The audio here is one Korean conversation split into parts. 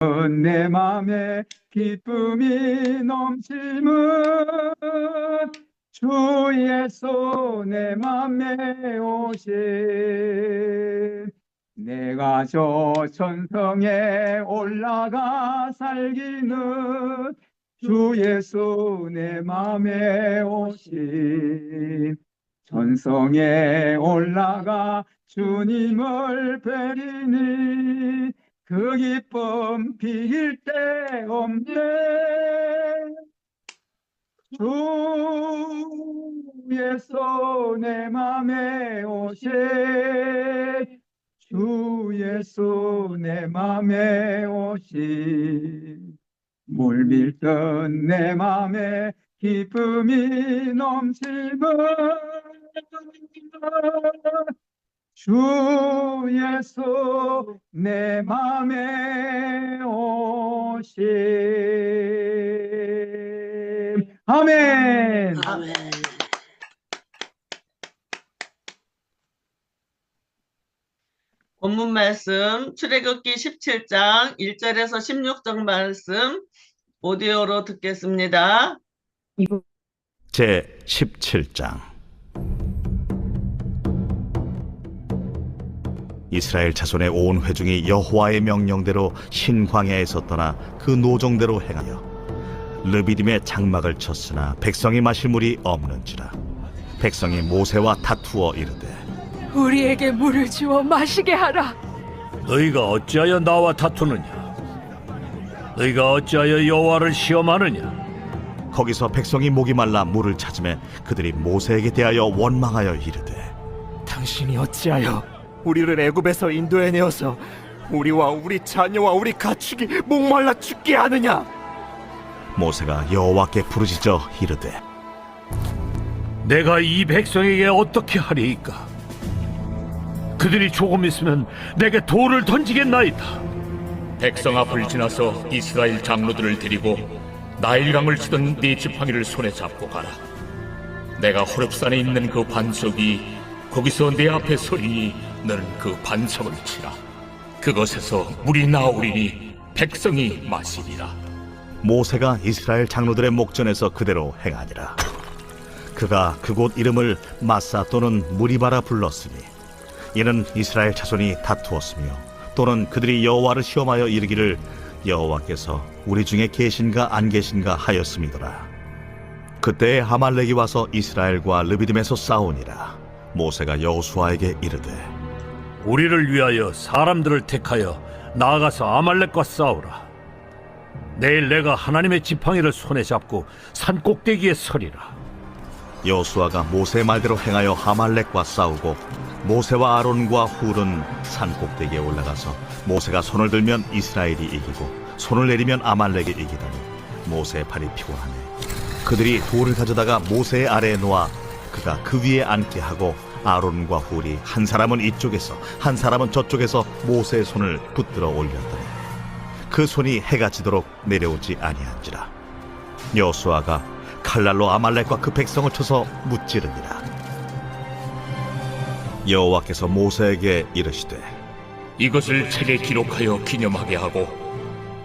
내 맘에 기쁨이 넘치면 주 예수 내 맘에 오신 내가 저 천성에 올라가 살기는 주 예수 내 맘에 오신 천성에 올라가 주님을 뵈리니 그 기쁨 비길 데 없네. 주 예수 내 맘에 오세 주 예수 내 맘에 오시 물밀듯 내 맘에 기쁨이 넘치면 주 예수 내 맘에 오심. 아멘. 아멘. 본문 말씀 출애굽기 17장 1절에서 16절 말씀 오디오로 듣겠습니다. 제 17장. 이스라엘 자손의 온 회중이 여호와의 명령대로 신광야에서 떠나 그 노정대로 행하여 르비딤의 장막을 쳤으나 백성이 마실 물이 없는지라. 백성이 모세와 다투어 이르되 우리에게 물을 주어 마시게 하라. 너희가 어찌하여 나와 다투느냐? 너희가 어찌하여 여호와를 시험하느냐? 거기서 백성이 목이 말라 물을 찾으매 그들이 모세에게 대하여 원망하여 이르되 당신이 어찌하여 우리를 애굽에서 인도해내어서 우리와 우리 자녀와 우리 가축이 목말라 죽게 하느냐? 모세가 여호와께 부르짖어 이르되 내가 이 백성에게 어떻게 하리이까? 그들이 조금 있으면 내게 돌을 던지겠나이다. 백성 앞을 지나서 이스라엘 장로들을 데리고 나일강을 치던 네 지팡이를 손에 잡고 가라. 내가 호렙산에 있는 그 반석이 거기서 내 앞에 서리니 너는 그 반석을 치라. 그것에서 물이 나오리니 백성이 마시리라. 모세가 이스라엘 장로들의 목전에서 그대로 행하니라. 그가 그곳 이름을 마사 또는 무리바라 불렀으니 이는 이스라엘 자손이 다투었으며 또는 그들이 여호와를 시험하여 이르기를 여호와께서 우리 중에 계신가 안 계신가 하였음이더라. 그때에 아말렉이 와서 이스라엘과 르비딤에서 싸우니라. 모세가 여호수아에게 이르되 우리를 위하여 사람들을 택하여 나아가서 아말렉과 싸우라. 내일 내가 하나님의 지팡이를 손에 잡고 산 꼭대기에 서리라. 여호수아가 모세의 말대로 행하여 아말렉과 싸우고 모세와 아론과 훌은 산 꼭대기에 올라가서 모세가 손을 들면 이스라엘이 이기고 손을 내리면 아말렉이 이기더니 모세의 팔이 피곤하네. 그들이 돌을 가져다가 모세의 아래에 놓아 그가 그 위에 앉게 하고 아론과 훌이 한 사람은 이쪽에서 한 사람은 저쪽에서 모세의 손을 붙들어 올렸더니 그 손이 해가 지도록 내려오지 아니한지라. 여호수아가 칼날로 아말렉과 그 백성을 쳐서 무찌르니라. 여호와께서 모세에게 이르시되 이것을 책에 기록하여 기념하게 하고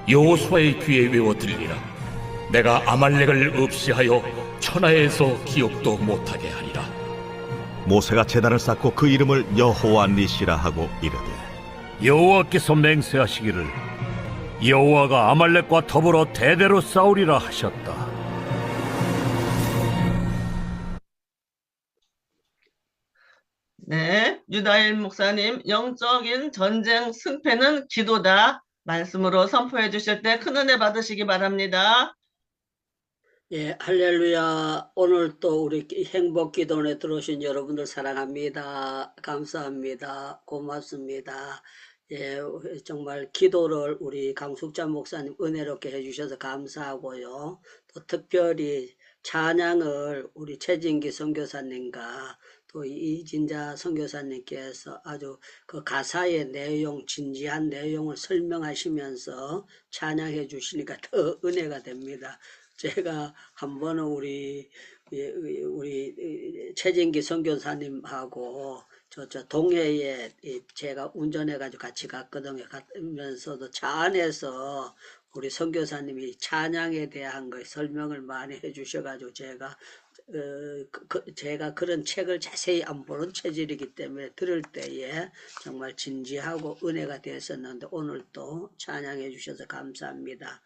여호수아의 귀에 외워 들리라. 내가 아말렉을 없이하여 천하에서 기억도 못하게 하리라. 모세가 제단을 쌓고 그 이름을 여호와 니시라 하고 이르되 여호와께서 맹세하시기를 여호와가 아말렉과 더불어 대대로 싸우리라 하셨다. 네, 유다일 목사님, 영적인 전쟁 승패는 기도다 말씀으로 선포해 주실 때 큰 은혜 받으시기 바랍니다. 예, 할렐루야. 오늘 또 우리 행복기도원에 들어오신 여러분들 사랑합니다. 감사합니다. 고맙습니다. 예, 정말 기도를 우리 강숙자 목사님 은혜롭게 해주셔서 감사하고요. 또 특별히 찬양을 우리 최진기 선교사님과 또 이진자 선교사님께서 아주 그 가사의 내용, 진지한 내용을 설명하시면서 찬양해 주시니까 더 은혜가 됩니다. 제가 한 번은 우리 최진기 선교사님하고 저 동해에 제가 운전해가지고 같이 갔거든요. 가면서도 차 안에서 우리 선교사님이 찬양에 대한 거 설명을 많이 해주셔가지고 제가 그런 책을 자세히 안 보는 체질이기 때문에 들을 때에 정말 진지하고 은혜가 되었었는데 오늘 또 찬양해 주셔서 감사합니다.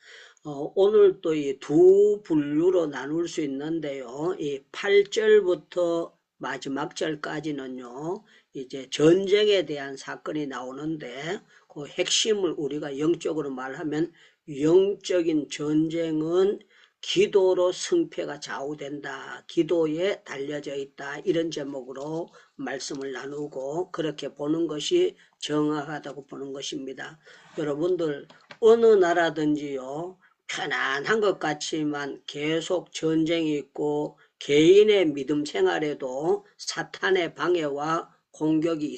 오늘 또 이 두 분류로 나눌 수 있는데요. 이 8절부터 마지막 절까지는요, 이제 전쟁에 대한 사건이 나오는데, 그 핵심을 우리가 영적으로 말하면, 영적인 전쟁은 기도로 승패가 좌우된다. 기도에 달려져 있다. 이런 제목으로 말씀을 나누고, 그렇게 보는 것이 정확하다고 보는 것입니다. 여러분들, 어느 나라든지요, 편안한 것 같지만 계속 전쟁이 있고, 개인의 믿음 생활에도 사탄의 방해와 공격이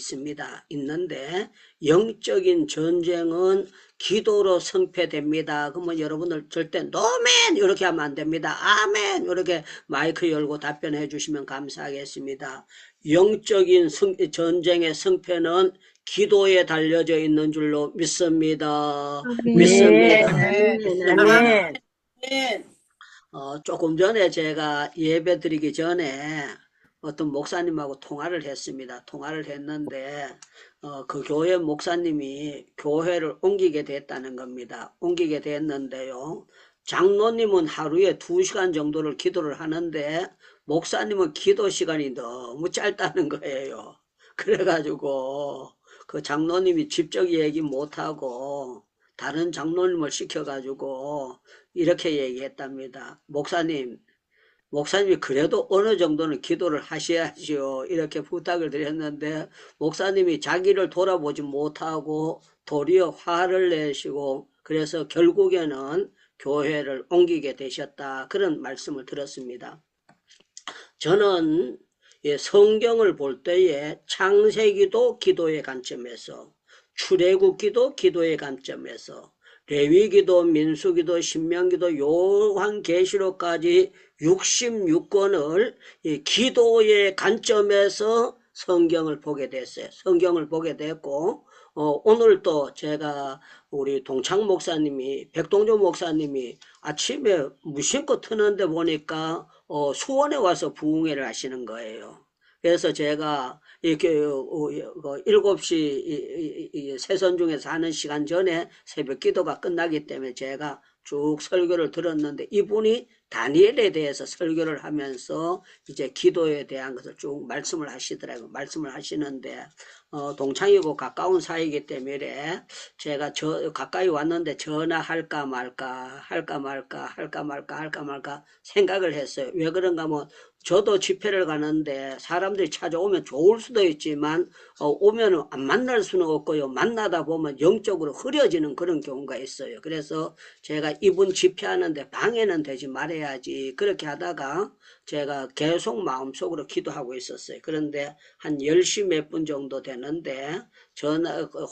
있는데 영적인 전쟁은 기도로 승패됩니다. 그러면 여러분들 절대 노멘 이렇게 하면 안 됩니다. 아멘 이렇게 마이크 열고 답변해 주시면 감사하겠습니다. 영적인 전쟁의 승패는 기도에 달려져 있는 줄로 믿습니다. 믿습니다. 아멘. 조금 전에 제가 예배 드리기 전에 어떤 목사님하고 통화를 했습니다. 통화를 했는데, 그 교회 목사님이 교회를 옮기게 됐다는 겁니다. 옮기게 됐는데요. 장로님은 하루에 2시간 정도를 기도를 하는데, 목사님은 기도 시간이 너무 짧다는 거예요. 그래가지고, 그 장로님이 직접 얘기 못하고, 다른 장로님을 시켜가지고, 이렇게 얘기했답니다. 목사님이 그래도 어느 정도는 기도를 하셔야지요. 이렇게 부탁을 드렸는데 목사님이 자기를 돌아보지 못하고 도리어 화를 내시고 그래서 결국에는 교회를 옮기게 되셨다. 그런 말씀을 들었습니다. 저는 성경을 볼 때에 창세기도 기도의 관점에서 출애굽기도 기도의 관점에서 레위기도, 민수기도, 신명기도, 요한계시록까지 66권을 기도의 관점에서 성경을 보게 됐어요. 성경을 보게 됐고 오늘 또 제가 우리 동창 목사님이 백동조 목사님이 아침에 무심코 트는데 보니까 수원에 와서 부흥회를 하시는 거예요. 그래서 제가 이렇게 7시 세선 중에서 하는 시간 전에 새벽 기도가 끝나기 때문에 제가 쭉 설교를 들었는데 이분이 다니엘에 대해서 설교를 하면서 이제 기도에 대한 것을 쭉 말씀을 하시더라고요. 말씀을 하시는데 동창이고 가까운 사이이기 때문에 제가 가까이 왔는데 전화할까 말까 생각을 했어요. 왜 그런가 하면 저도 집회를 가는데 사람들이 찾아오면 좋을 수도 있지만 오면 안 만날 수는 없고요. 만나다 보면 영적으로 흐려지는 그런 경우가 있어요. 그래서 제가 이분 집회하는데 방해는 되지 말아야지 그렇게 하다가 제가 계속 마음속으로 기도하고 있었어요. 그런데 한 10시 몇 분 정도 되는데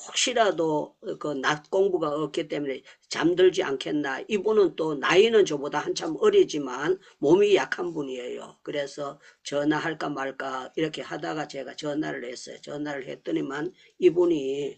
혹시라도 그 낮 공부가 없기 때문에 잠들지 않겠나. 이분은 또 나이는 저보다 한참 어리지만 몸이 약한 분이에요. 그래서 전화할까 말까 이렇게 하다가 제가 전화를 했어요. 전화를 했더니만 이분이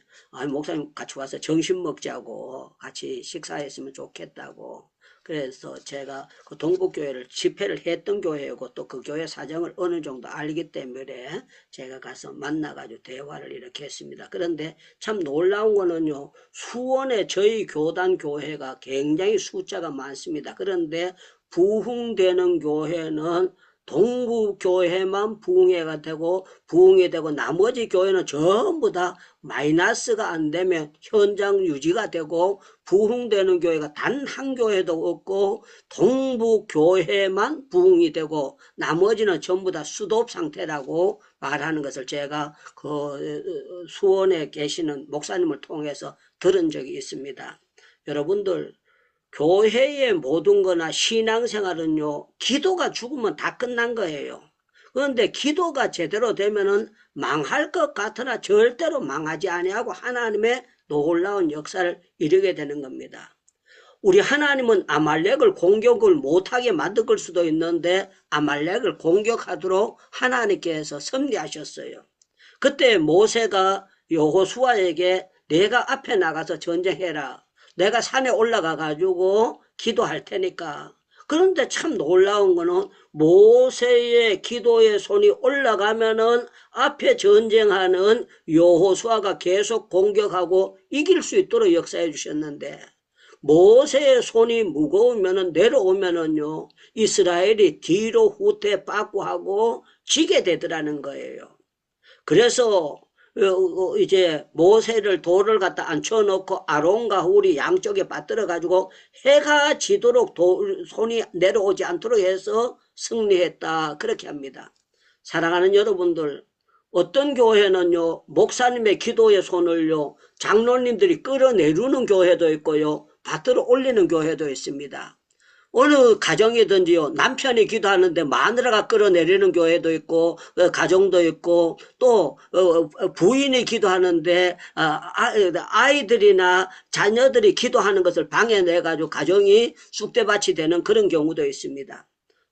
목사님 같이 와서 점심 먹자고 같이 식사했으면 좋겠다고. 그래서 제가 그 동북교회를 집회를 했던 교회이고 또 그 교회 사정을 어느 정도 알기 때문에 제가 가서 만나가지고 대화를 이렇게 했습니다. 그런데 참 놀라운 거는요, 수원에 저희 교단 교회가 굉장히 숫자가 많습니다. 그런데 부흥되는 교회는 동부교회만 부흥회가 되고 부흥이 되고 나머지 교회는 전부 다 마이너스가 안 되면 현장 유지가 되고 부흥되는 교회가 단 한 교회도 없고 동부교회만 부흥이 되고 나머지는 전부 다 수도업 상태라고 말하는 것을 제가 그 수원에 계시는 목사님을 통해서 들은 적이 있습니다. 여러분들 교회의 모든 거나 신앙생활은요, 기도가 죽으면 다 끝난 거예요. 그런데 기도가 제대로 되면은 망할 것 같으나 절대로 망하지 아니하고 하나님의 놀라운 역사를 이루게 되는 겁니다. 우리 하나님은 아말렉을 공격을 못하게 만들 수도 있는데 아말렉을 공격하도록 하나님께서 섭리하셨어요. 그때 모세가 여호수아에게 내가 앞에 나가서 전쟁해라. 내가 산에 올라가 가지고 기도할 테니까. 그런데 참 놀라운 거는 모세의 기도의 손이 올라가면은 앞에 전쟁하는 여호수아가 계속 공격하고 이길 수 있도록 역사해 주셨는데, 모세의 손이 무거우면은 내려오면은요, 이스라엘이 뒤로 후퇴 빠꾸하고 지게 되더라는 거예요. 그래서 이제 모세를 돌을 갖다 앉혀놓고 아론과 훌이 양쪽에 받들어 가지고 해가 지도록 손이 내려오지 않도록 해서 승리했다, 그렇게 합니다. 사랑하는 여러분들, 어떤 교회는요 목사님의 기도의 손을요 장로님들이 끌어내리는 교회도 있고요 받들어 올리는 교회도 있습니다. 어느 가정이든지요 남편이 기도하는데 마누라가 끌어내리는 교회도 있고 가정도 있고, 또 부인이 기도하는데 아이들이나 자녀들이 기도하는 것을 방해내 가지고 가정이 쑥대밭이 되는 그런 경우도 있습니다.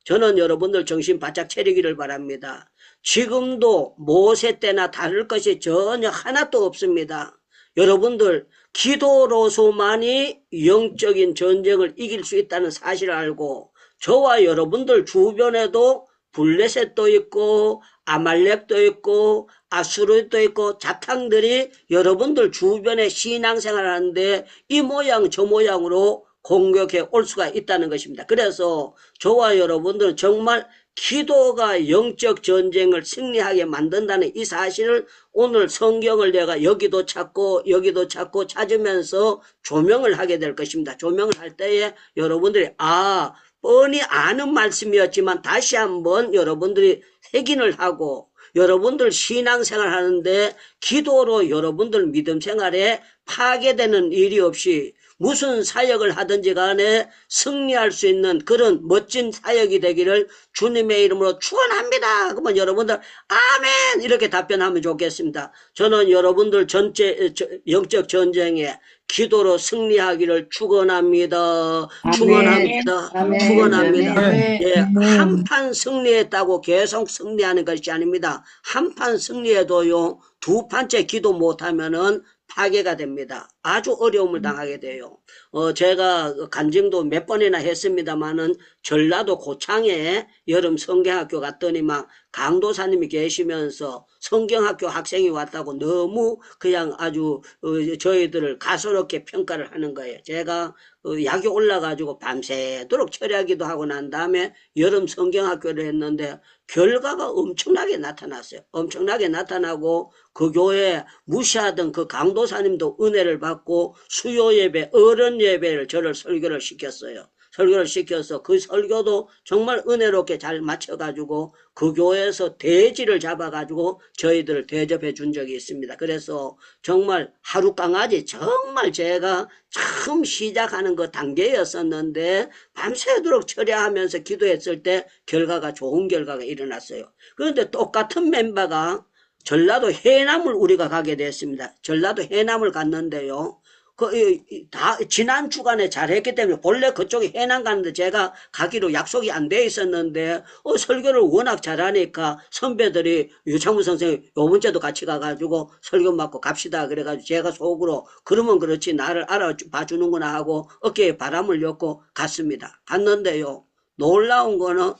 저는 여러분들 정신 바짝 차리기를 바랍니다. 지금도 모세 때나 다를 것이 전혀 하나도 없습니다. 여러분들 기도로서만이 영적인 전쟁을 이길 수 있다는 사실을 알고, 저와 여러분들 주변에도 블레셋도 있고 아말렉도 있고 아수르도 있고 작탕들이 여러분들 주변에 신앙생활을 하는데 이 모양 저 모양으로 공격해 올 수가 있다는 것입니다. 그래서 저와 여러분들은 정말 기도가 영적 전쟁을 승리하게 만든다는 이 사실을 오늘 성경을 내가 여기도 찾고 여기도 찾고 찾으면서 조명을 하게 될 것입니다. 조명을 할 때에 여러분들이 뻔히 아는 말씀이었지만 다시 한번 여러분들이 확인을 하고, 여러분들 신앙생활 하는데 기도로 여러분들 믿음 생활에 파괴되는 일이 없이 무슨 사역을 하든지 간에 승리할 수 있는 그런 멋진 사역이 되기를 주님의 이름으로 축원합니다. 그러면 여러분들 아멘 이렇게 답변하면 좋겠습니다. 저는 여러분들 전체 영적 전쟁에 기도로 승리하기를 축원합니다. 축원합니다. 축원합니다. 예, 한판 승리했다고 계속 승리하는 것이 아닙니다. 한판 승리해도요 2판째 기도 못하면은 파괴가 됩니다. 아주 어려움을 당하게 돼요. 제가 간증도 몇 번이나 했습니다만은 전라도 고창에 여름 성경학교 갔더니 막 강도사님이 계시면서 성경학교 학생이 왔다고 너무 그냥 아주 저희들을 가소롭게 평가를 하는 거예요. 제가 약이 올라가지고 밤새도록 철야기도 하고 난 다음에 여름 성경학교를 했는데 결과가 엄청나게 나타났어요. 엄청나게 나타나고 그 교회 무시하던 그 강도사님도 은혜를 받고 수요 예배, 어른 예배를 저를 설교를 시켰어요. 설교를 시켜서 그 설교도 정말 은혜롭게 잘 맞춰가지고 그 교회에서 대지를 잡아가지고 저희들을 대접해 준 적이 있습니다. 그래서 정말 하루 강아지 정말 제가 처음 시작하는 그 단계였었는데 밤새도록 철야하면서 기도했을 때 결과가 좋은 결과가 일어났어요. 그런데 똑같은 멤버가 전라도 해남을 우리가 가게 됐습니다. 전라도 해남을 갔는데요. 지난 주간에 잘했기 때문에 본래 그쪽에 해남 가는데 제가 가기로 약속이 안 돼 있었는데 설교를 워낙 잘하니까 선배들이 유창문 선생님 요번 주에도 같이 가가지고 설교 맡고 갑시다 그래가지고 제가 속으로 그러면 그렇지 나를 알아봐 주는구나 하고 어깨에 바람을 엮고 갔습니다. 갔는데요 놀라운 거는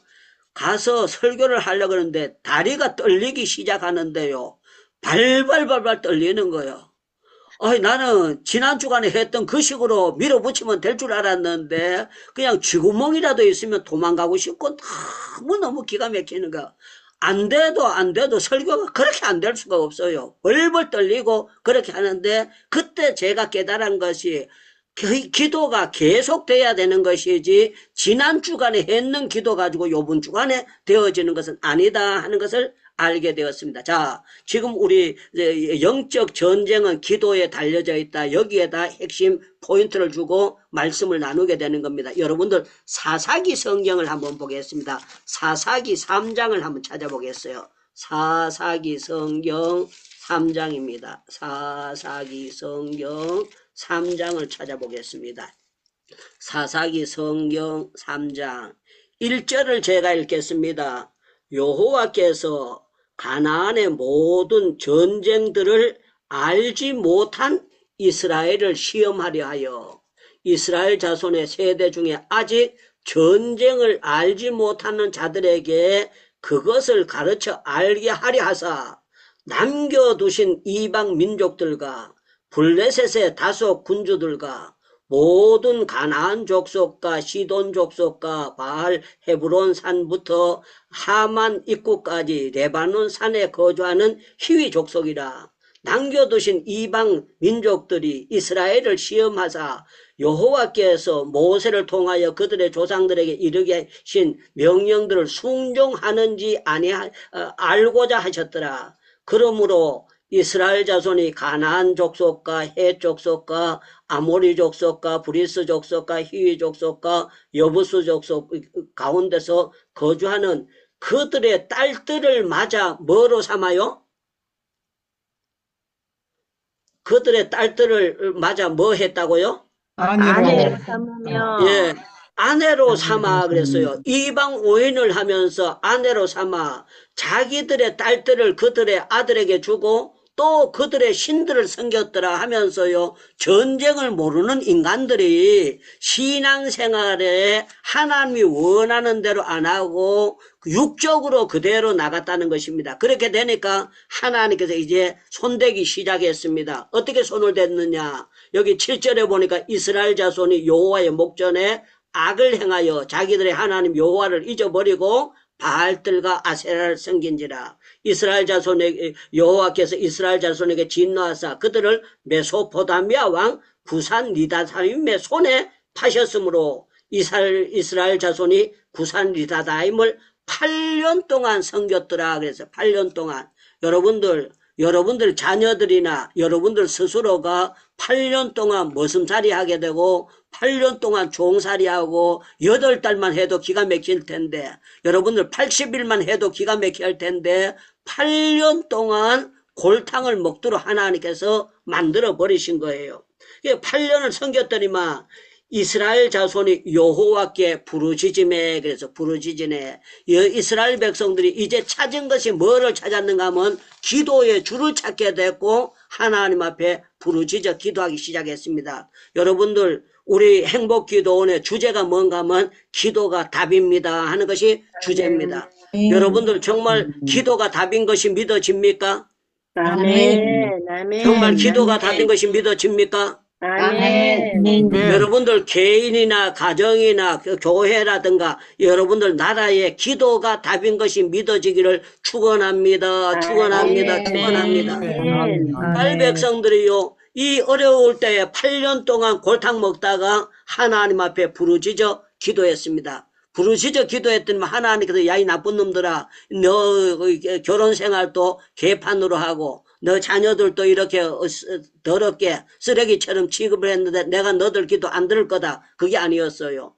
가서 설교를 하려고 하는데 다리가 떨리기 시작하는데요 발발발발 떨리는 거예요. 나는 지난 주간에 했던 그 식으로 밀어붙이면 될 줄 알았는데 그냥 쥐구멍이라도 있으면 도망가고 싶고 너무너무 기가 막히는 거야. 안 돼도 설교가 그렇게 안 될 수가 없어요. 벌벌 떨리고 그렇게 하는데 그때 제가 깨달은 것이 기도가 계속돼야 되는 것이지 지난 주간에 했는 기도 가지고 요번 주간에 되어지는 것은 아니다 하는 것을 알게 되었습니다. 자, 지금 우리 영적 전쟁은 기도에 달려져 있다. 여기에다 핵심 포인트를 주고 말씀을 나누게 되는 겁니다. 여러분들 사사기 성경을 한번 보겠습니다. 사사기 3장을 한번 찾아보겠어요. 사사기 성경 3장입니다. 사사기 성경 3장을 찾아보겠습니다. 사사기 성경 3장 1절을 제가 읽겠습니다. 여호와께서 가나안의 모든 전쟁들을 알지 못한 이스라엘을 시험하려 하여 이스라엘 자손의 세대 중에 아직 전쟁을 알지 못하는 자들에게 그것을 가르쳐 알게 하려 하사 남겨두신 이방 민족들과 블레셋의 다섯 군주들과 모든 가나안 족속과 시돈 족속과 바알 헤브론 산부터 하만 입구까지 레바논 산에 거주하는 히위 족속이라. 남겨두신 이방 민족들이 이스라엘을 시험하사 여호와께서 모세를 통하여 그들의 조상들에게 이르게 하신 명령들을 순종하는지 알고자 하셨더라. 그러므로 이스라엘 자손이 가나안 족속과 헷 족속과 아모리 족속과 브리스 족속과 히위 족속과 여부스 족속 가운데서 거주하는 그들의 딸들을 맞아 뭐로 삼아요? 그들의 딸들을 맞아 뭐 했다고요? 아내로 예, 아내로 삼아 그랬어요. 이방 오인을 하면서 아내로 삼아 자기들의 딸들을 그들의 아들에게 주고 또 그들의 신들을 섬겼더라 하면서요. 전쟁을 모르는 인간들이 신앙생활에 하나님이 원하는 대로 안 하고 육적으로 그대로 나갔다는 것입니다. 그렇게 되니까 하나님께서 이제 손대기 시작했습니다. 어떻게 손을 댔느냐? 여기 7절에 보니까 이스라엘 자손이 여호와의 목전에 악을 행하여 자기들의 하나님 여호와를 잊어버리고 바알들과 아세라를 섬긴지라. 이스라엘 자손에게 여호와께서 이스라엘 자손에게 진노하사 그들을 메소포타미아 왕 구산 리다다임의 손에 파셨으므로 이스라엘 자손이 구산 리다다임을 8년 동안 섬겼더라. 그래서 8년 동안 여러분들 자녀들이나 여러분들 스스로가 8년 동안 머슴살이 하게 되고 8년 동안 종살이하고 8달만 해도 기가 막힐 텐데 여러분들 80일만 해도 기가 막힐 텐데 8년 동안 골탕을 먹도록 하나님께서 만들어 버리신 거예요. 8년을 섬겼더니만 이스라엘 자손이 여호와께 부르짖음에 그래서 부르짖으네. 이스라엘 백성들이 이제 찾은 것이 뭐를 찾았는가 하면 기도의 줄을 찾게 됐고 하나님 앞에 부르짖어 기도하기 시작했습니다. 여러분들 우리 행복기도원의 주제가 뭔가 하면 기도가 답입니다 하는 것이 주제입니다. 여러분들 정말 기도가 답인 것이 믿어집니까? 정말 기도가 답인 것이 믿어집니까? 여러분들 개인이나 가정이나 교회라든가 여러분들 나라의 기도가 답인 것이 믿어지기를 축원합니다. 축원합니다. 축원합니다. 이스라엘 백성들이요 이 어려울 때에 8년 동안 골탕 먹다가 하나님 앞에 부르짖어 기도했습니다. 부르짖어 기도했더니 하나님께서 야 이 나쁜 놈들아 너 결혼 생활도 개판으로 하고 너 자녀들도 이렇게 더럽게 쓰레기처럼 취급을 했는데 내가 너들 기도 안 들을 거다. 그게 아니었어요.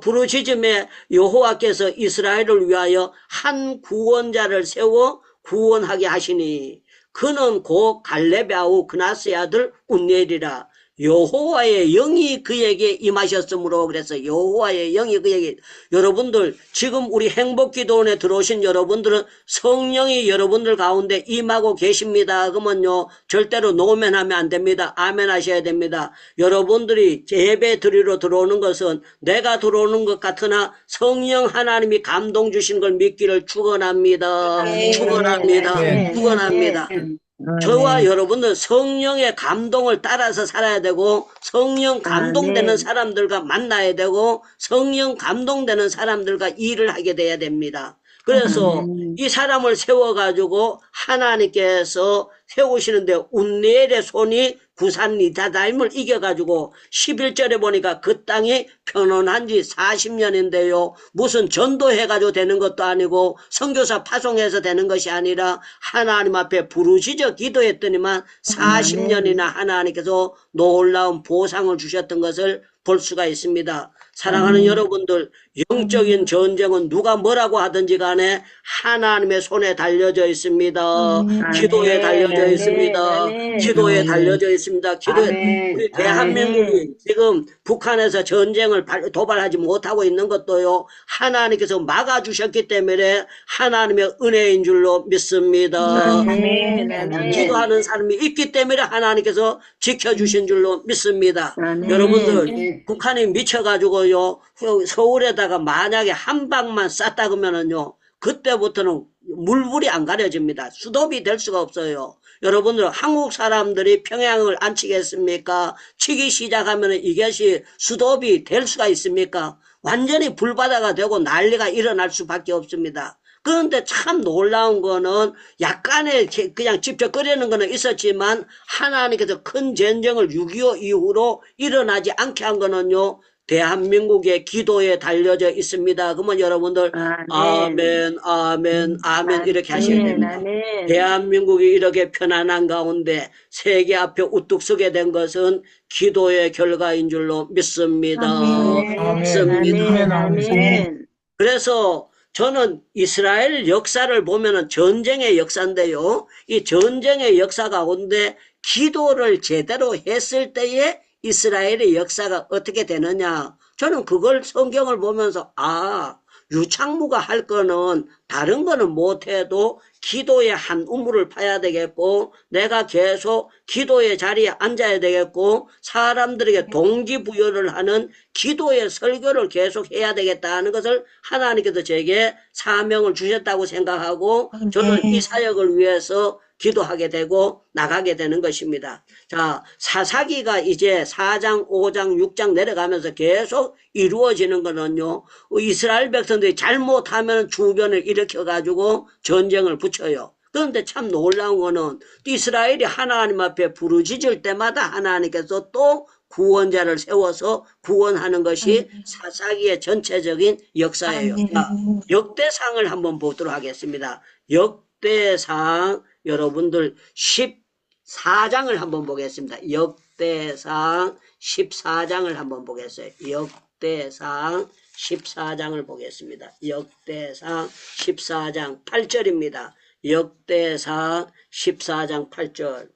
부르짖음에 여호와께서 이스라엘을 위하여 한 구원자를 세워 구원하게 하시니 그는 곧 갈렙의 아우 그나스의 아들 운니엘이라. 여호와의 영이 그에게 임하셨으므로 그래서 여호와의 영이 그에게 여러분들 지금 우리 행복기도원에 들어오신 여러분들은 성령이 여러분들 가운데 임하고 계십니다. 그러면요 절대로 노면하면 안 됩니다. 아멘 하셔야 됩니다. 여러분들이 예배 드리러 들어오는 것은 내가 들어오는 것 같으나 성령 하나님이 감동 주신 걸 믿기를 축원합니다. 축원합니다. 축원합니다. 저와 여러분들 성령의 감동을 따라서 살아야 되고 성령 감동되는 사람들과 만나야 되고 성령 감동되는 사람들과 일을 하게 돼야 됩니다. 그래서 이 사람을 세워가지고 하나님께서 세우시는데 운니엘의 손이 구산 리다다임을 이겨가지고 11절에 보니까 그 땅이 편안한 지 40년인데요. 무슨 전도해가지고 되는 것도 아니고 선교사 파송해서 되는 것이 아니라 하나님 앞에 부르짖어 기도했더니만 40년이나 하나님께서 놀라운 보상을 주셨던 것을 볼 수가 있습니다. 사랑하는 여러분들, 영적인 전쟁은 누가 뭐라고 하든지 간에 하나님의 손에 달려져 있습니다. 기도에 달려져 있습니다. 기도에 달려져 있습니다. 기도에 우리 대한민국이 지금 북한에서 전쟁을 도발하지 못하고 있는 것도요, 하나님께서 막아주셨기 때문에 하나님의 은혜인 줄로 믿습니다. 기도하는 사람이 있기 때문에 하나님께서 지켜주신 줄로 믿습니다. 여러분들, 북한이 미쳐가지고요, 서울에다가 만약에 한 방만 쐈다 그러면은요, 그때부터는 물불이 안 가려집니다. 수도비 될 수가 없어요. 여러분들, 한국 사람들이 평양을 안 치겠습니까? 치기 시작하면 이것이 수도비 될 수가 있습니까? 완전히 불바다가 되고 난리가 일어날 수밖에 없습니다. 그런데 참 놀라운 거는 약간의 그냥 직접 끓이는 거는 있었지만 하나님께서 큰 전쟁을 6.25 이후로 일어나지 않게 한 거는요, 대한민국의 기도에 달려져 있습니다. 그러면 여러분들 아멘, 아멘, 아멘 이렇게 하셔야 됩니다. 대한민국이 이렇게 편안한 가운데 세계 앞에 우뚝 서게 된 것은 기도의 결과인 줄로 믿습니다. 아멘. 그래서 저는 이스라엘 역사를 보면은 전쟁의 역사인데요, 이 전쟁의 역사 가운데 기도를 제대로 했을 때에 이스라엘의 역사가 어떻게 되느냐, 저는 그걸 성경을 보면서 유창무가 할 거는 다른 거는 못해도 기도의 한 우물을 파야 되겠고, 내가 계속 기도의 자리에 앉아야 되겠고, 사람들에게 동기부여를 하는 기도의 설교를 계속 해야 되겠다는 것을 하나님께서 제게 사명을 주셨다고 생각하고, 저는 이 사역을 위해서 기도하게 되고 나가게 되는 것입니다. 자, 사사기가 이제 4장, 5장, 6장 내려가면서 계속 이루어지는 거는요, 이스라엘 백성들이 잘못하면 주변을 일으켜가지고 전쟁을 붙여요. 그런데 참 놀라운 거는 이스라엘이 하나님 앞에 부르짖을 때마다 하나님께서 또 구원자를 세워서 구원하는 것이 사사기의 전체적인 역사예요. 자, 역대상을 한번 보도록 하겠습니다. 역대상 여러분들 14장을 한번 보겠습니다. 역대상 14장을 한번 보겠어요. 역대상 14장을 보겠습니다. 역대상 14장 8절입니다. 역대상 14장 8절.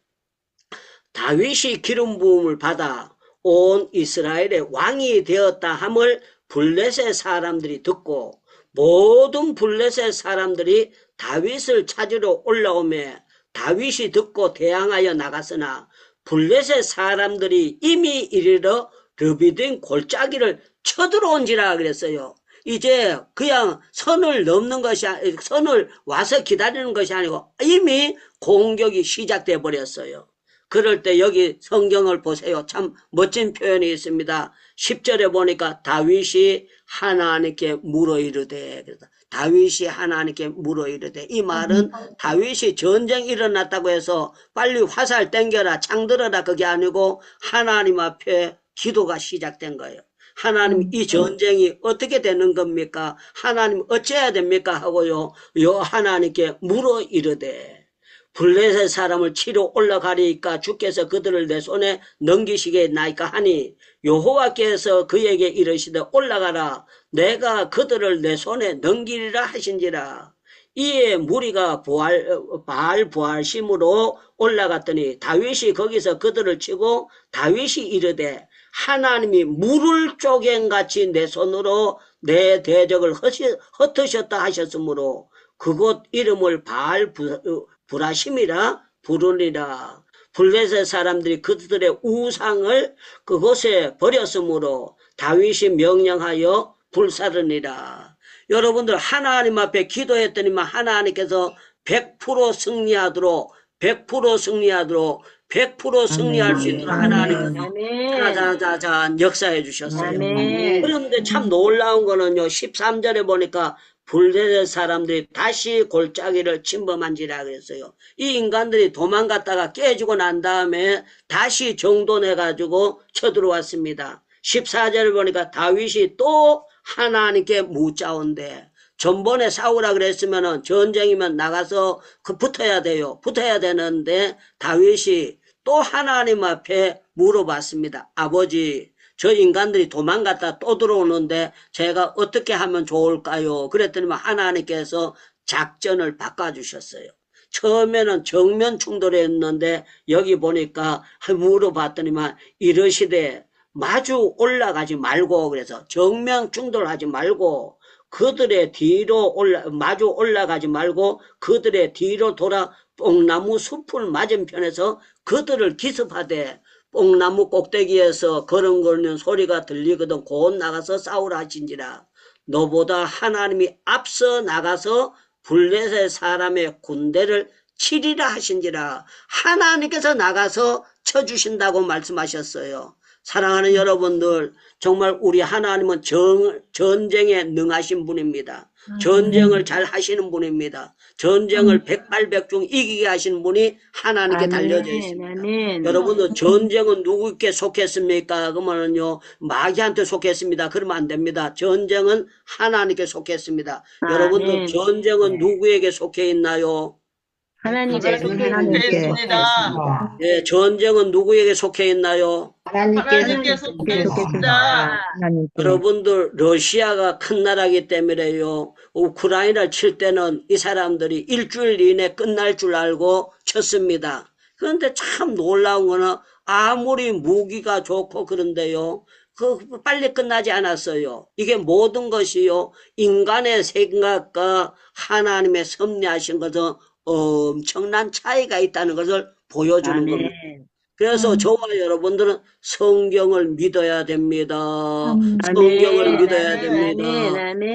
다윗이 기름 부음을 받아 온 이스라엘의 왕이 되었다 함을 블레셋 사람들이 듣고 모든 블레셋 사람들이 다윗을 찾으러 올라오매 다윗이 듣고 대항하여 나갔으나 블레셋 사람들이 이미 이르러 르비딤 골짜기를 쳐들어온지라 그랬어요. 이제 그냥 선을 넘는 것이 선을 와서 기다리는 것이 아니고 이미 공격이 시작돼 버렸어요. 그럴 때 여기 성경을 보세요. 참 멋진 표현이 있습니다. 10절에 보니까 다윗이 하나님께 물어 이르되, 다윗이 하나님께 물어 이르되, 이 말은 다윗이 전쟁 일어났다고 해서 빨리 화살 땡겨라 창 들어라 그게 아니고 하나님 앞에 기도가 시작된 거예요. 하나님, 이 전쟁이 어떻게 되는 겁니까? 하나님 어찌해야 됩니까? 하고요, 하나님께 물어 이르되, 블레셋 사람을 치러 올라가리까 주께서 그들을 내 손에 넘기시겠나이까 하니 여호와께서 그에게 이르시되 올라가라, 내가 그들을 내 손에 넘기리라 하신지라. 이에 무리가 바알 부알심으로 올라갔더니 다윗이 거기서 그들을 치고 다윗이 이르되 하나님이 물을 쪼갠같이 내 손으로 내 대적을 흩으셨다 하셨으므로 그곳 이름을 바알 브라심이라 부르니라. 블레셋 사람들이 그들의 우상을 그곳에 버렸으므로 다윗이 명령하여 불사르니라. 여러분들, 하나님 앞에 기도했더니만 하나님께서 100% 승리하도록 100% 승리할 수 있도록 하나님께서 자자자자 역사해 주셨어요. 그런데 참 놀라운 거는요, 13절에 보니까 블레셋 사람들이 다시 골짜기를 침범한지라 그랬어요. 이 인간들이 도망갔다가 깨지고 난 다음에 다시 정돈해가지고 쳐들어왔습니다. 14절을 보니까 다윗이 또 하나님께 묻자온대. 전번에 싸우라 그랬으면은 전쟁이면 나가서 붙어야 돼요. 붙어야 되는데 다윗이 또 하나님 앞에 물어봤습니다. 아버지, 저 인간들이 도망갔다 또 들어오는데 제가 어떻게 하면 좋을까요? 그랬더니 하나님께서 작전을 바꿔주셨어요. 처음에는 정면 충돌했는데 여기 보니까 물어봤더니만 이러시되 마주 올라가지 말고, 그래서 정면 충돌하지 말고 그들의 뒤로 마주 올라가지 말고 그들의 뒤로 돌아 뽕나무 숲을 맞은편에서 그들을 기습하되 뽕나무 꼭대기에서 걸음거리는 소리가 들리거든 곧 나가서 싸우라 하신지라. 너보다 하나님이 앞서 나가서 블레셋 사람의 군대를 치리라 하신지라. 하나님께서 나가서 쳐주신다고 말씀하셨어요. 사랑하는 여러분들, 정말 우리 하나님은 전쟁에 능하신 분입니다. 전쟁을 잘 하시는 분입니다. 전쟁을 백발백중 이기게 하시는 분이 하나님께 달려져 있습니다. 여러분들, 전쟁은 누구께 속했습니까? 그러면요, 마귀한테 속했습니다. 그러면 안 됩니다. 전쟁은 하나님께 속했습니다. 여러분들, 전쟁은 누구에게 속해 있나요? 하나님께 속해 있습니다. 네, 전쟁은 누구에게 속해 있나요? 하나님께 속해 있습니다. 여러분들, 러시아가 큰 나라이기 때문에요, 우크라이나를 칠 때는 이 사람들이 일주일 이내 끝날 줄 알고 쳤습니다. 그런데 참 놀라운 거는 아무리 무기가 좋고 그런데요, 빨리 끝나지 않았어요. 이게 모든 것이요, 인간의 생각과 하나님의 섭리하신 것은 엄청난 차이가 있다는 것을 보여주는 겁니다. 그래서 저와 여러분들은 성경을 믿어야 됩니다. 성경을 믿어야 됩니다.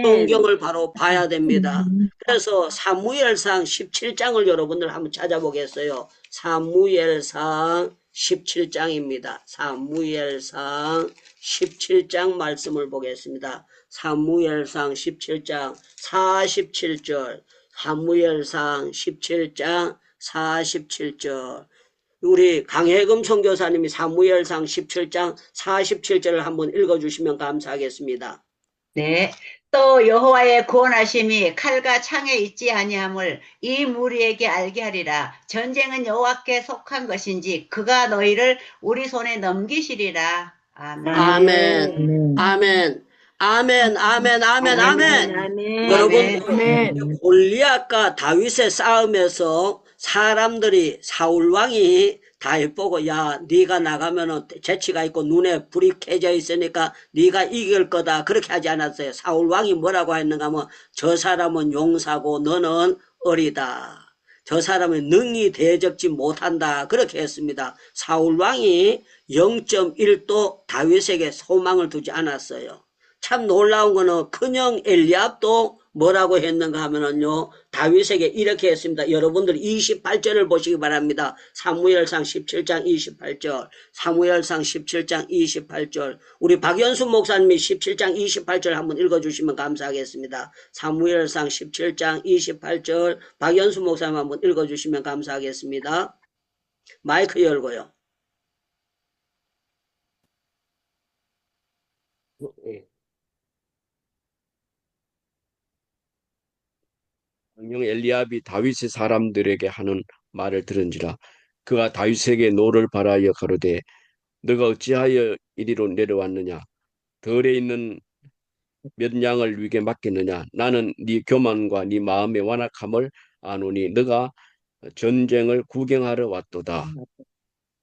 성경을 바로 봐야 됩니다. 그래서 사무엘상 17장을 여러분들 한번 찾아보겠어요. 사무엘상 17장입니다. 사무엘상 17장 말씀을 보겠습니다. 사무엘상 17장 47절. 사무엘상 17장 47절. 우리 강혜금 선교사님이 사무엘상 17장 47절을 한번 읽어주시면 감사하겠습니다. 네. 또 여호와의 구원하심이 칼과 창에 있지 아니함을 이 무리에게 알게 하리라. 전쟁은 여호와께 속한 것인지 그가 너희를 우리 손에 넘기시리라. 아멘. 아멘. 아멘. 아멘, 아멘, 아멘, 아멘. 여러분, 골리앗과 다윗의 싸움에서 사람들이 사울 왕이 다윗 보고, 야, 네가 나가면은 재치가 있고 눈에 불이 켜져 있으니까 네가 이길 거다, 그렇게 하지 않았어요. 사울 왕이 뭐라고 했는가 하면, 저 사람은 용사고 너는 어리다. 저 사람은 능히 대적지 못한다, 그렇게 했습니다. 사울 왕이 0.1도 다윗에게 소망을 두지 않았어요. 참 놀라운 거는 큰형 엘리압도 뭐라고 했는가 하면은요, 다윗에게 이렇게 했습니다. 여러분들 28절을 보시기 바랍니다. 사무엘상 17장 28절. 사무엘상 17장 28절. 우리 박연수 목사님이 17장 28절 한번 읽어주시면 감사하겠습니다. 사무엘상 17장 28절. 박연수 목사님 한번 읽어주시면 감사하겠습니다. 마이크 열고요. 왕영 엘리압이 다윗의 사람들에게 하는 말을 들은지라. 그가 다윗에게 노를 바라여 가로되 너가 어찌하여 이리로 내려왔느냐? 들에 있는 몇 양을 위게 맡겼느냐? 나는 네 교만과 네 마음의 완악함을 아노니 너가 전쟁을 구경하러 왔도다.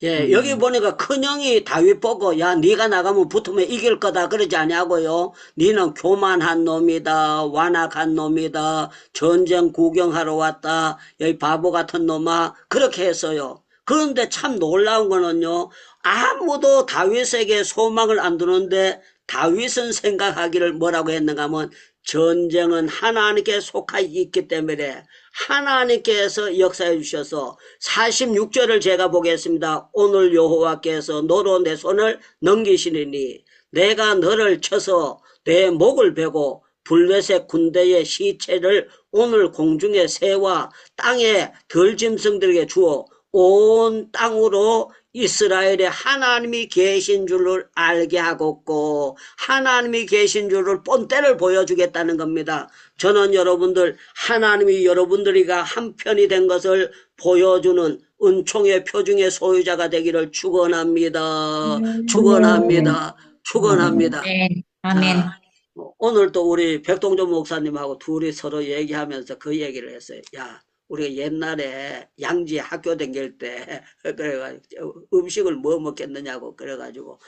예, 여기 보니까 큰형이 다윗 보고, 야, 네가 나가면 붙으면 이길 거다, 그러지 않냐고요. 네는 교만한 놈이다, 완악한 놈이다, 전쟁 구경하러 왔다, 여기 바보 같은 놈아, 그렇게 했어요. 그런데 참 놀라운 거는요, 아무도 다윗에게 소망을 안 두는데 다윗은 생각하기를 뭐라고 했는가 하면, 전쟁은 하나님께 속하 있기 때문에 하나님께서 역사해 주셔서 46절을 제가 보겠습니다. 오늘 여호와께서 너로 내 손을 넘기시리니 내가 너를 쳐서 내 목을 베고 블레셋 군대의 시체를 오늘 공중의 새와 땅의 들짐승들에게 주어 온 땅으로 이스라엘에 하나님이 계신 줄을 알게 하겠고 하나님이 계신 줄을 본때를 보여주겠다는 겁니다. 저는 여러분들 하나님이 여러분들이가 한편이 된 것을 보여주는 은총의 표중의 소유자가 되기를 축원합니다. 축원합니다. 축원합니다. 아멘. 자, 오늘 또 우리 백동준 목사님하고 둘이 서로 얘기하면서 그 얘기를 했어요. 야, 우리가 옛날에 양지 학교 다닐 때 그래가지고 음식을 뭐 먹겠느냐고 그래가지고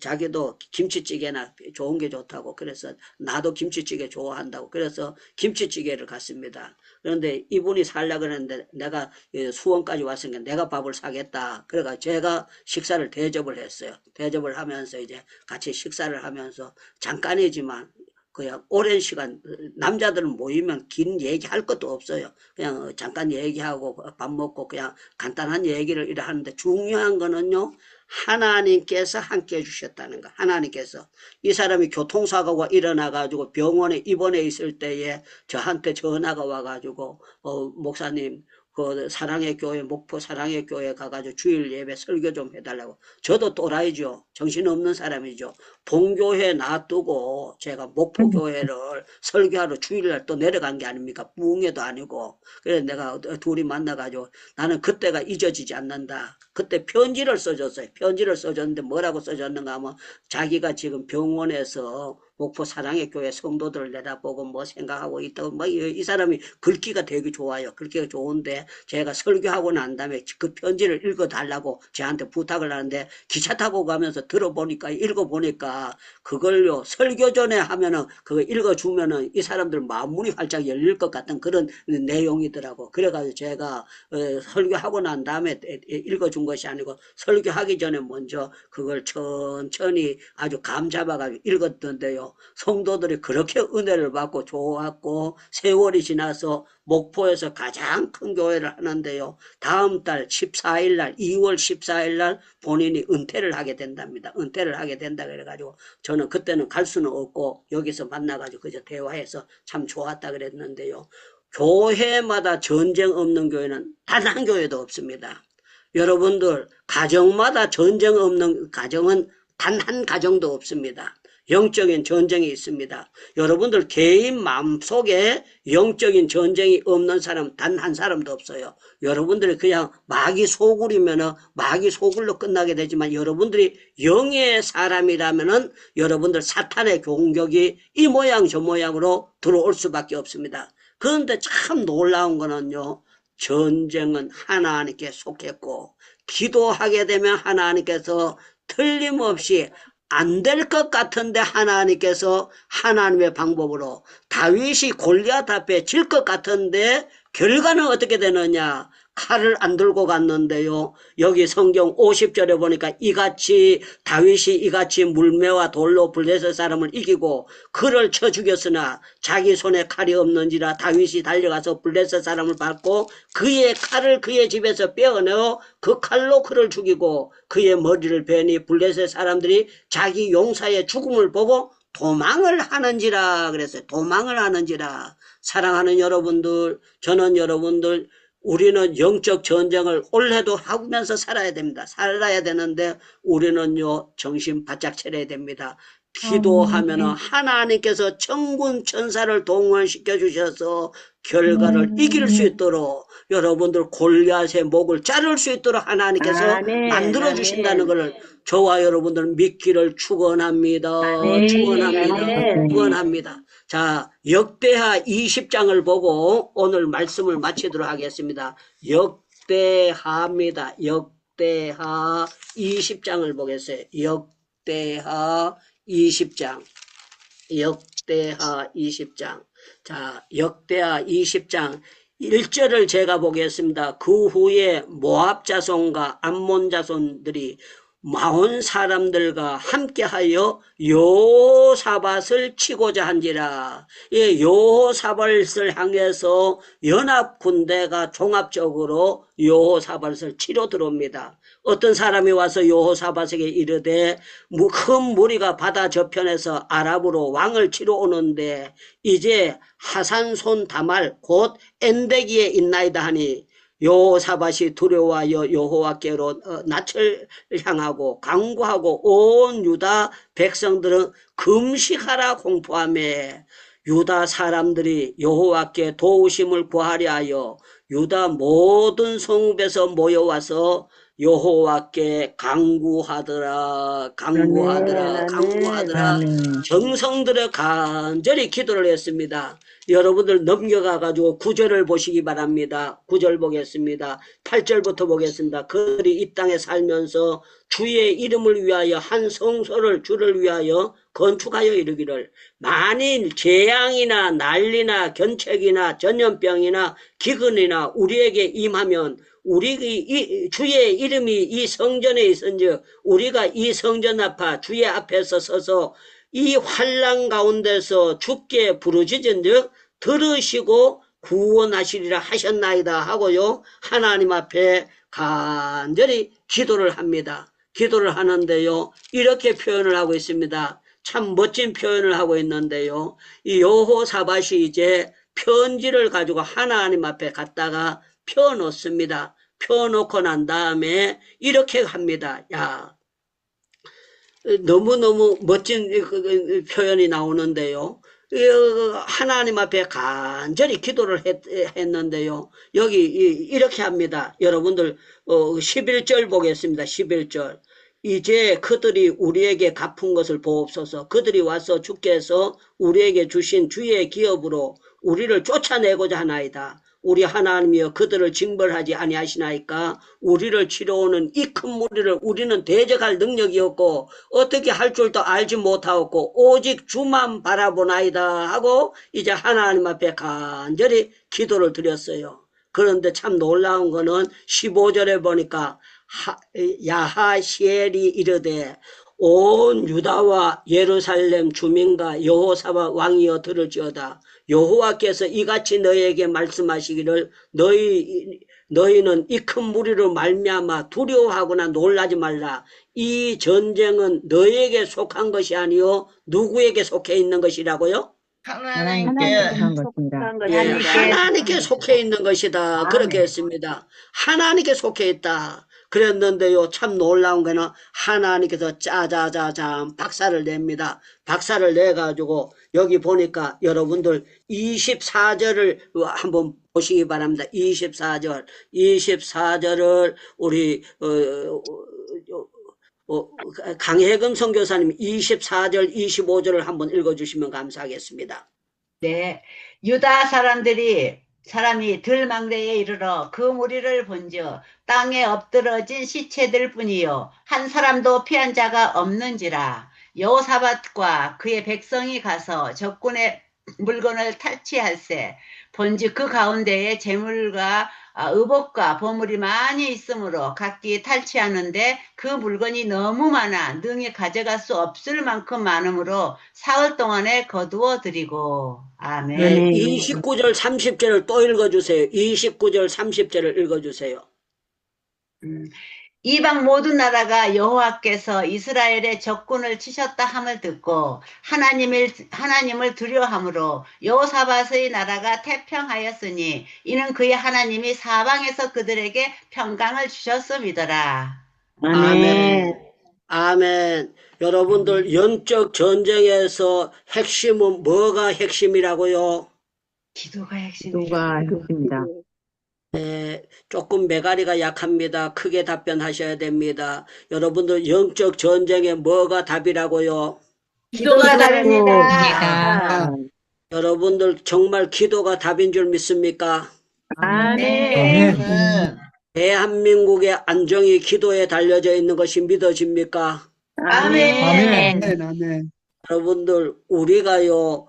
자기도 김치찌개나 좋은 게 좋다고 그래서 나도 김치찌개 좋아한다고 그래서 김치찌개를 갔습니다. 그런데 이분이 살려고 그랬는데 내가 수원까지 왔으니까 내가 밥을 사겠다. 그래가 제가 식사를 대접을 했어요. 대접을 하면서 이제 같이 식사를 하면서 잠깐이지만 그냥 오랜 시간 남자들은 모이면 긴 얘기할 것도 없어요. 그냥 잠깐 얘기하고 밥 먹고 그냥 간단한 얘기를 이래 하는데 중요한 거는요. 하나님께서 함께 해주셨다는 거. 하나님께서 이 사람이 교통사고가 일어나가지고 병원에 입원해 있을 때에 저한테 전화가 와가지고 목사님 그 사랑의 교회 목포 사랑의 교회 가가지고 주일 예배 설교 좀 해달라고. 저도 또라이죠. 정신없는 사람이죠. 본교회 놔두고 제가 목포 교회를 설교하러 주일날 또 내려간 게 아닙니까? 부흥회도 아니고. 그래서 내가 둘이 만나가지고 나는 그때가 잊어지지 않는다. 그때 편지를 써줬어요. 편지를 써줬는데 뭐라고 써줬는가 하면 자기가 지금 병원에서 목포 사랑의 교회 성도들을 내다보고 뭐 생각하고 있다고 뭐 이 사람이 글귀가 되게 좋아요. 글귀가 좋은데 제가 설교하고 난 다음에 그 편지를 읽어달라고 저한테 부탁을 하는데 기차 타고 가면서 들어보니까 읽어보니까 그걸요 설교 전에 하면은 그거 읽어주면은 이 사람들 마음문이 활짝 열릴 것 같은 그런 내용이더라고. 그래가지고 제가 설교하고 난 다음에 읽어준 것이 아니고 설교하기 전에 먼저 그걸 천천히 아주 감 잡아가지고 읽었던데요. 성도들이 그렇게 은혜를 받고 좋았고 세월이 지나서 목포에서 가장 큰 교회를 하는데요. 다음 달 14일 날 2월 14일 날 본인이 은퇴를 하게 된답니다. 은퇴를 하게 된다 그래가지고 저는 그때는 갈 수는 없고 여기서 만나가지고 그저 대화해서 참 좋았다 그랬는데요. 교회마다 전쟁 없는 교회는 단 한 교회도 없습니다. 여러분들 가정마다 전쟁 없는 가정은 단 한 가정도 없습니다. 영적인 전쟁이 있습니다. 여러분들 개인 마음속에 영적인 전쟁이 없는 사람 단 한 사람도 없어요. 여러분들이 그냥 마귀 소굴이면은 마귀 소굴로 끝나게 되지만 여러분들이 영의 사람이라면은 여러분들 사탄의 공격이 이 모양 저 모양으로 들어올 수밖에 없습니다. 그런데 참 놀라운 거는요. 전쟁은 하나님께 속했고 기도하게 되면 하나님께서 틀림없이 안 될 것 같은데 하나님께서 하나님의 방법으로 다윗이 골리앗 앞에 질 것 같은데 결과는 어떻게 되느냐. 칼을 안 들고 갔는데요. 여기 성경 50절에 보니까 이같이 다윗이 이같이 물매와 돌로 블레셋 사람을 이기고 그를 쳐 죽였으나 자기 손에 칼이 없는지라 다윗이 달려가서 블레셋 사람을 밟고 그의 칼을 그의 집에서 빼어내어 그 칼로 그를 죽이고 그의 머리를 베니 블레셋 사람들이 자기 용사의 죽음을 보고 도망을 하는지라 그랬어요. 도망을 하는지라. 사랑하는 여러분들, 저는 여러분들 우리는 영적 전쟁을 올해도 하면서 살아야 됩니다. 살아야 되는데 우리는요 정신 바짝 차려야 됩니다. 기도하면은 하나님께서 천군 천사를 동원시켜 주셔서 결과를 이길 수 있도록 여러분들 골리앗의 목을 자를 수 있도록 하나님께서 만들어 주신다는 것을 저와 여러분들 믿기를 축원합니다. 축원합니다. 축원합니다. 자, 역대하 20장을 보고 오늘 말씀을 마치도록 하겠습니다. 역대하입니다. 역대하 20장을 보겠어요. 역대하 20장. 역대하 20장. 자, 역대하 20장 1절을 제가 보겠습니다. 그 후에 모압 자손과 암몬 자손들이 마온 사람들과 함께하여 여호사밧을 치고자 한지라. 이 여호사밧을 향해서 연합 군대가 종합적으로 여호사밧을 치러 들어옵니다. 어떤 사람이 와서 여호사밧에게 이르되 큰 무리가 바다 저편에서 아랍으로 왕을 치러 오는데 이제 하산손 다말 곧 엔데기에 있나이다 하니 여호사밧이 두려워하여 여호와께로 낯을 향하고 간구하고 온 유다 백성들은 금식하라 공포하며 유다 사람들이 여호와께 도우심을 구하려 하여 유다 모든 성읍에서 모여와서 여호와께 간구하더라. 정성 들여 간절히 기도를 했습니다. 여러분들 넘겨가 가지고 9절을 보시기 바랍니다. 9절 보겠습니다. 8절부터 보겠습니다. 그들이 이 땅에 살면서 주의 이름을 위하여 한 성소를 주를 위하여 건축하여 이르기를, 만일 재앙이나 난리나 견책이나 전염병이나 기근이나 우리에게 임하면 주의 이름이 이 성전에 있은즉 우리가 이 성전 앞에 주의 앞에서 서서 이 환난 가운데서 주께 부르짖은즉 들으시고 구원하시리라 하셨나이다 하고요, 하나님 앞에 간절히 기도를 합니다. 기도를 하는데요, 이렇게 표현을 하고 있습니다. 참 멋진 표현을 하고 있는데요, 이 여호사밧이 이제 편지를 가지고 하나님 앞에 갖다가 펴놓습니다. 펴놓고 난 다음에 이렇게 합니다. 야, 너무너무 멋진 표현이 나오는데요. 하나님 앞에 간절히 기도를 했는데요. 여기 이렇게 합니다. 여러분들 11절 보겠습니다. 11절. 이제 그들이 우리에게 갚은 것을 보옵소서. 그들이 와서 주께서 우리에게 주신 주의 기업으로 우리를 쫓아내고자 하나이다. 우리 하나님이여 그들을 징벌하지 아니하시나이까. 우리를 치러오는 이 큰 무리를 우리는 대적할 능력이 없고 어떻게 할 줄도 알지 못하였고 오직 주만 바라보나이다 하고 이제 하나님 앞에 간절히 기도를 드렸어요. 그런데 참 놀라운 거는 15절에 보니까 야하시엘이 이르되 온 유다와 예루살렘 주민과 여호사밧 왕이여 들을지어다. 여호와께서 이같이 너희에게 말씀하시기를 너희는 이 큰 무리로 말미암아 두려워하거나 놀라지 말라. 이 전쟁은 너희에게 속한 것이 아니요 누구에게 속해 있는 것이라고요? 하나님께 속해 있는 것이다. 그렇게 했습니다. 하나님께 속해 있다. 그랬는데요, 참 놀라운 거는 하나님께서 짜자자자 박살을 냅니다. 박살을 내가지고 여기 보니까 여러분들 24절을 한번 보시기 바랍니다. 24절을 우리 강혜금 선교사님 24절 25절을 한번 읽어주시면 감사하겠습니다. 네, 유다 사람이 들망대에 이르러 그 무리를 본즉 땅에 엎드러진 시체들 뿐이요 한 사람도 피한 자가 없는지라. 여호사밧과 그의 백성이 가서 적군의 물건을 탈취할세 본즉 그 가운데에 재물과 의복과 보물이 많이 있으므로 각기 탈취하는데 그 물건이 너무 많아 능히 가져갈 수 없을 만큼 많으므로 사흘 동안에 거두어 드리고. 아멘. 네, 29절 30절을 또 읽어주세요. 29절 30절을 읽어주세요. 이방 모든 나라가 여호와께서 이스라엘의 적군을 치셨다 함을 듣고 하나님을 두려워함으로 여호사밧의 나라가 태평하였으니 이는 그의 하나님이 사방에서 그들에게 평강을 주셨음이더라. 아멘. 아멘. 여러분들 영적 전쟁에서 핵심은 뭐가 핵심이라고요? 기도가 핵심입니다. 네, 조금 메가리가 약합니다. 크게 답변하셔야 됩니다. 여러분들 영적 전쟁에 뭐가 답이라고요? 기도가 답입니다. 여러분들 정말 기도가 답인 줄 믿습니까? 아멘. 대한민국의 안정이 기도에 달려져 있는 것이 믿어집니까? 아멘. 여러분들 우리가요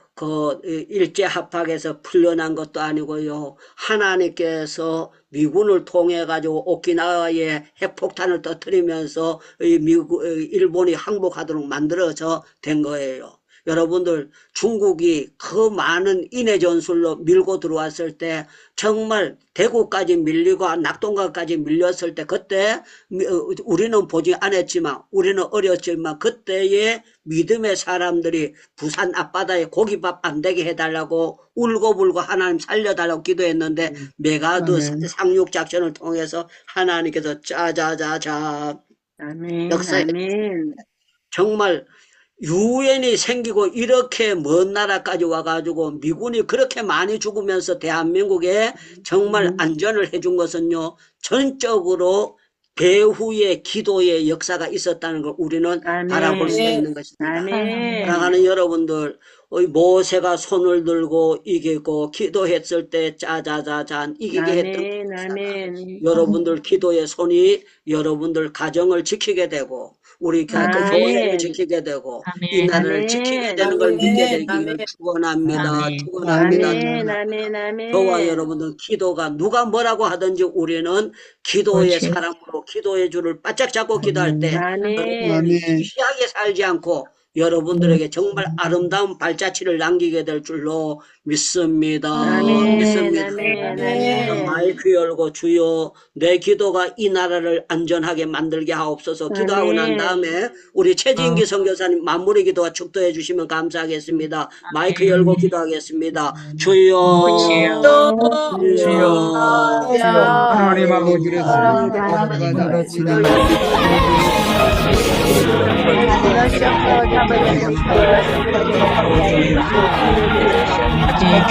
일제합박에서 풀려난 것도 아니고요, 하나님께서 미군을 통해 가지고 오키나와에 핵폭탄을 터뜨리면서 일본이 항복하도록 만들어져 된 거예요. 여러분들 중국이 그 많은 인해 전술로 밀고 들어왔을 때 정말 대구까지 밀리고 낙동강까지 밀렸을 때 그때 우리는 보지 않았지만 우리는 어렸지만 그때의 믿음의 사람들이 부산 앞바다에 고기밥 안 되게 해달라고 울고불고 하나님 살려달라고 기도했는데 메가드 상륙 작전을 통해서 하나님께서 짜자자자 역사에 정말 유엔이 생기고 이렇게 먼 나라까지 와가지고 미군이 그렇게 많이 죽으면서 대한민국에 정말 안전을 해준 것은요, 전적으로 배후의 기도의 역사가 있었다는 걸 우리는 알아볼 수가 있는 것입니다. 사랑하는 여러분들, 모세가 손을 들고 이기고 기도했을 때 짜자자잔 이기게 했던 역사가 여러분들 기도의 손이 여러분들 가정을 지키게 되고 우리 교회를 지키게 되고 이 나라를 지키게 되는 걸 믿게 되기를 축원합니다. 축원합니다. 저와 여러분들 기도가 누가 뭐라고 하든지 우리는 기도의 사람으로 기도의 줄을 바짝 잡고 기도할 때 여러분들이 취하게 살지 않고 여러분들에게 정말 아름다운 발자취를 남기게 될 줄로 믿습니다. 믿습니다. 마이크 열고 주여 내 기도가 이 나라를 안전하게 만들게 하옵소서. 기도하고 난 다음에 우리 최진기 선교사님 마무리 기도와 축도해 주시면 감사하겠습니다. 마이크 열고 기도하겠습니다. 주여 주여 하나님 아버지를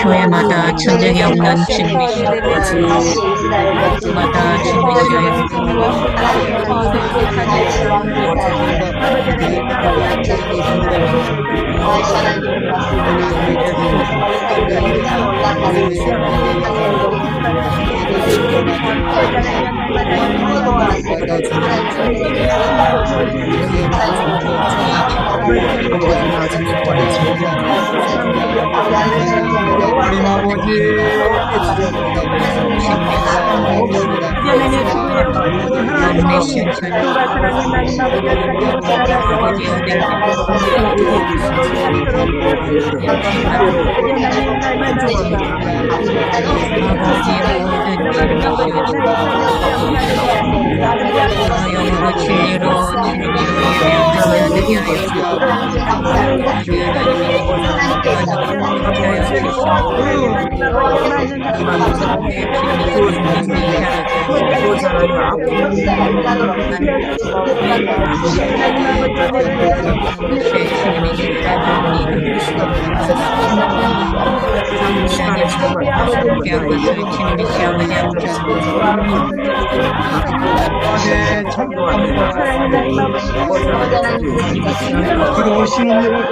교회마다 전쟁이 없는 주님이시여 마다 들어오시는 일을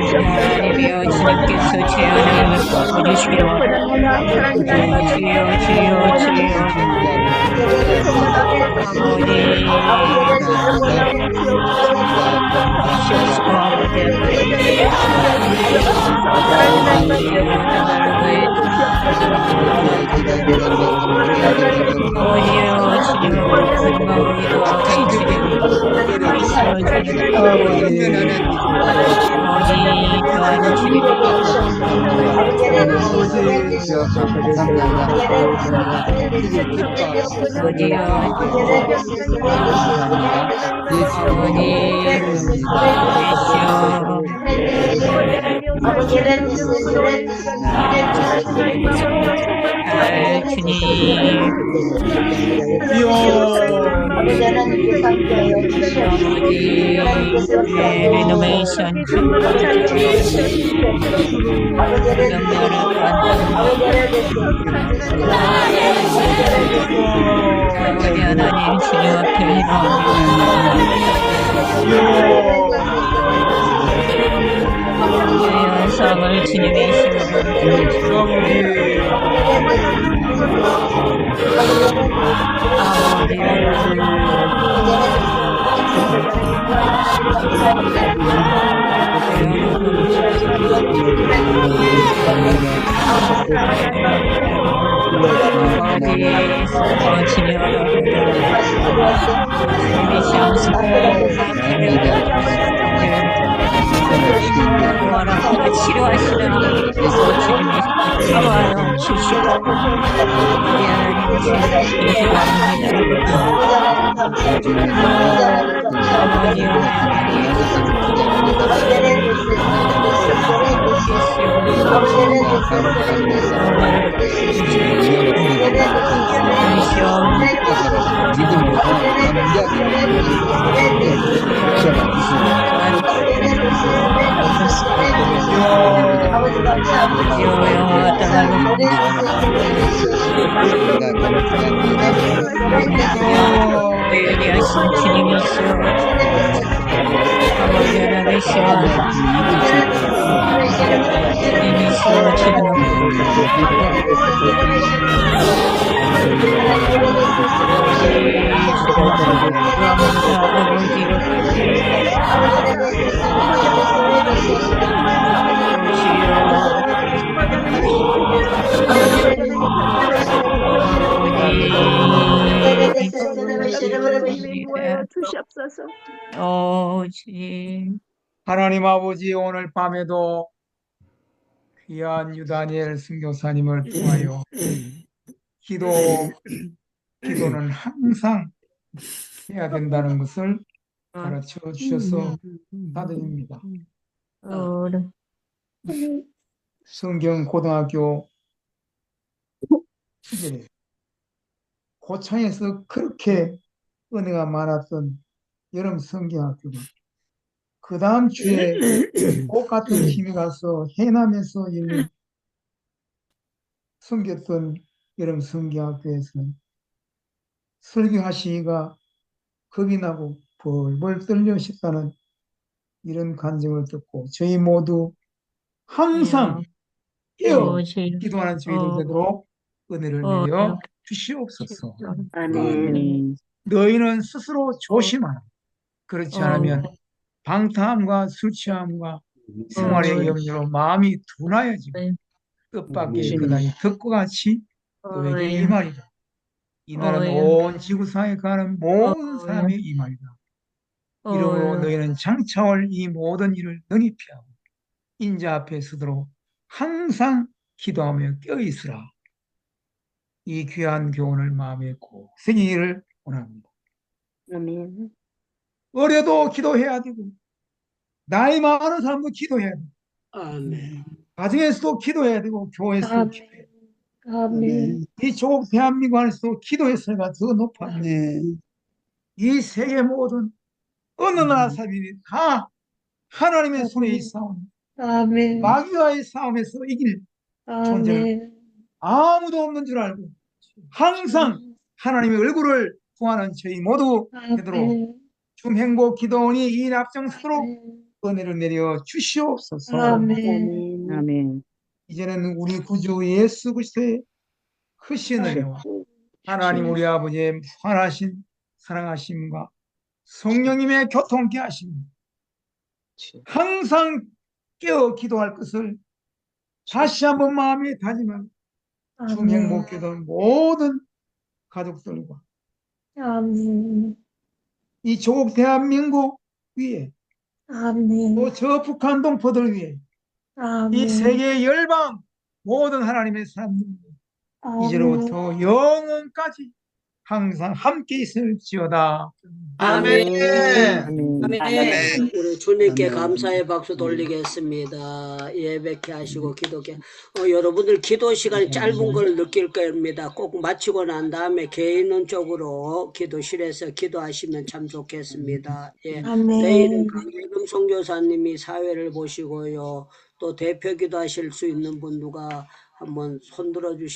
주님께서 제안을 해주시기를 주여 레노베이션 아버지 하나님 주님 앞에 연상을 주님의 치료하시라 치료하여 주시고 예리하신 주님이시여 아버지 하나님이시여 주님이시여 하나님 아버지, 오늘 밤에도 귀한 유다니엘 선교사님을 통하여 기도는 항상 해야 된다는 것을 가르쳐 주셔서 감사드립니다. 성경 고등학교 시절에 고창에서 그렇게 은혜가 많았던 여름 성경학교가 그 다음 주에 꼭 같은 팀이 가서 해남에서 있는 섬겼던 여름 성경학교에서 설교하시기가 겁이 나고 벌벌 떨려 싶다는 이런 간증을 듣고 저희 모두 항상 깨어 기도하는 저희들 되도록 은혜를 내려 주시옵소서. 너희는 스스로 조심하라. 그렇지 않으면 방탕함과 술 취함과 생활의 염려로 마음이 둔하여지고 뜻밖의 그날이 덕과 같이 너에게 이 말이다. 이날은 온 지구상에 가는 모든 사람의 이 말이다. 이러므로 너희는 장차올 이 모든 일을 능히 피하고 인자 앞에 서도록 항상 기도하며 껴있으라. 이 귀한 교훈을 마음에 꼭 새기기를 원합니다. 아멘. 어려도 기도해야 되고 나이 많은 사람도 기도해야 되고 아멘. 가정에서도 기도해야 되고 교회에서도 기도해야 되고 아멘. 이 조국 대한민국 안에서도 기도의 소리가 더 높아요. 이 세계 모든 어느 나라 사람이 다 하나님의 손에 있사오니 아멘. 마귀와의 싸움에서 이길 존재는 아무도 없는 줄 알고 항상 하나님의 얼굴을 구하는 저희 모두 되도록 중행복 기도원이 이 앞장서도록 은혜를 내려 주시옵소서. 아멘. 이제는 우리 구주 예수 그리스도의 크신 은혜와 하나님 우리 아버지의 무한하신 사랑하심과 성령님의 교통케 하심 항상 깨어 기도할 것을 다시 한번 마음에 다짐하고 중행복교도 모든 가족들과 이 조국 대한민국 위에 또 저 북한 동포들 위해 이 세계 열방 모든 하나님의 사람들 이제로부터 영원까지 항상 함께 있을지어다. 아멘. 우리 주님께 감사의 박수 돌리겠습니다. 예배케 하시고 기도케. 여러분들 기도 시간이 짧은 걸 느낄 겁니다. 꼭 마치고 난 다음에 개인적으로 기도실에서 기도하시면 참 좋겠습니다. 예. 내일은 강예금 선교사님이 사회를 보시고요. 또 대표 기도하실 수 있는 분 누가 한번 손들어 주시